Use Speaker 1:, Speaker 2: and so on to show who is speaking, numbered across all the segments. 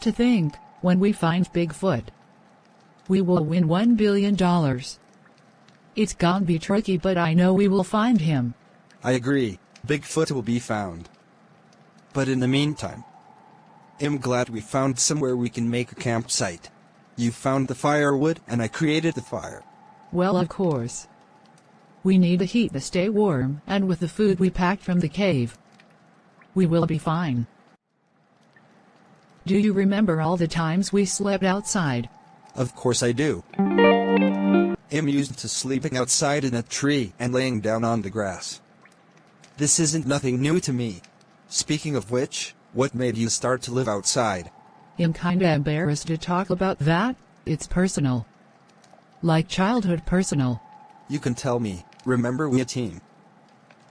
Speaker 1: to think, when we find Bigfoot, we will win $1 billion. It's gonna be tricky, but I know we will find him.
Speaker 2: I agree, Bigfoot will be found. But in the meantime, I'm glad we found somewhere we can make a campsite. You found the firewood and I created the fire.
Speaker 1: Well, of course. We need the heat to stay warm, and with the food we packed from the cave, we will be fine. Do you remember all the times we slept outside?
Speaker 2: Of course I do. I'm used to sleeping outside in a tree and laying down on the grass. This isn't nothing new to me. Speaking of which, what made you start to live outside?
Speaker 1: I'm kinda embarrassed to talk about that. It's personal. Like childhood personal.
Speaker 2: You can tell me. Remember, we're a team.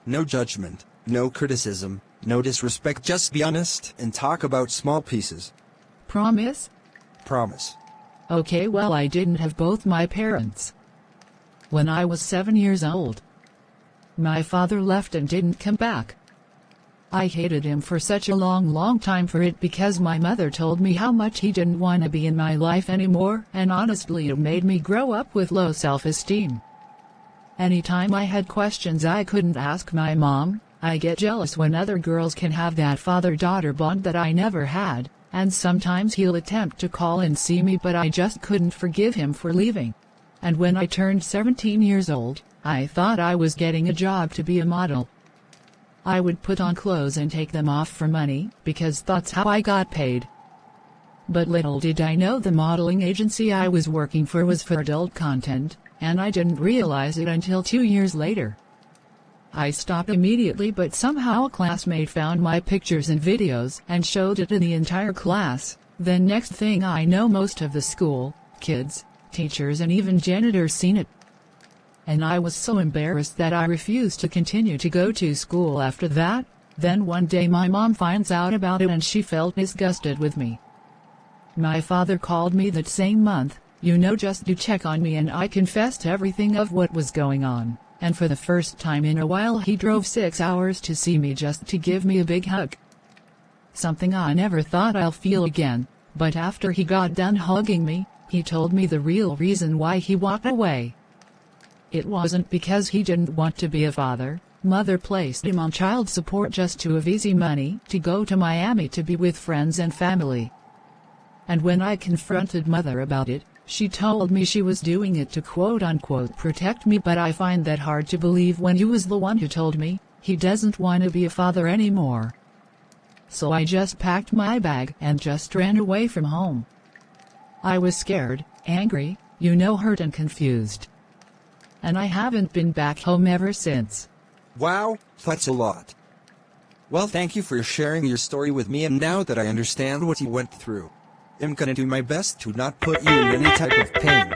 Speaker 2: No judgment, no criticism, no disrespect. Just be honest and talk about small pieces.
Speaker 1: Promise?
Speaker 2: Promise.
Speaker 1: Okay, well, I didn't have both my parents. When I was 7 years old, my father left and didn't come back. I hated him for such a long time for it, because my mother told me how much he didn't want to be in my life anymore, and honestly it made me grow up with low self-esteem. Anytime I had questions I couldn't ask my mom, I get jealous when other girls can have that father-daughter bond that I never had, and sometimes he'll attempt to call and see me, but I just couldn't forgive him for leaving. And when I turned 17 years old, I thought I was getting a job to be a model. I would put on clothes and take them off for money, because that's how I got paid. But little did I know the modeling agency I was working for was for adult content, and I didn't realize it until 2 years later. I stopped immediately, but somehow a classmate found my pictures and videos and showed it to the entire class. Then next thing I know, most of the school, kids, teachers and even janitors seen it. And I was so embarrassed that I refused to continue to go to school after that. Then one day my mom finds out about it and she felt disgusted with me. My father called me that same month, just to check on me, and I confessed everything of what was going on, and for the first time in a while he drove 6 hours to see me just to give me a big hug. Something I never thought I'll feel again, but after he got done hugging me, he told me the real reason why he walked away. It wasn't because he didn't want to be a father. Mother placed him on child support just to have easy money to go to Miami to be with friends and family. And when I confronted Mother about it, she told me she was doing it to quote-unquote protect me, but I find that hard to believe when you was the one who told me he doesn't want to be a father anymore. So I just packed my bag and just ran away from home. I was scared, angry, hurt and confused. And I haven't been back home ever since.
Speaker 2: Wow, that's a lot. Well, thank you for sharing your story with me, and now that I understand what you went through, I'm gonna do my best to not put you in any type of pain.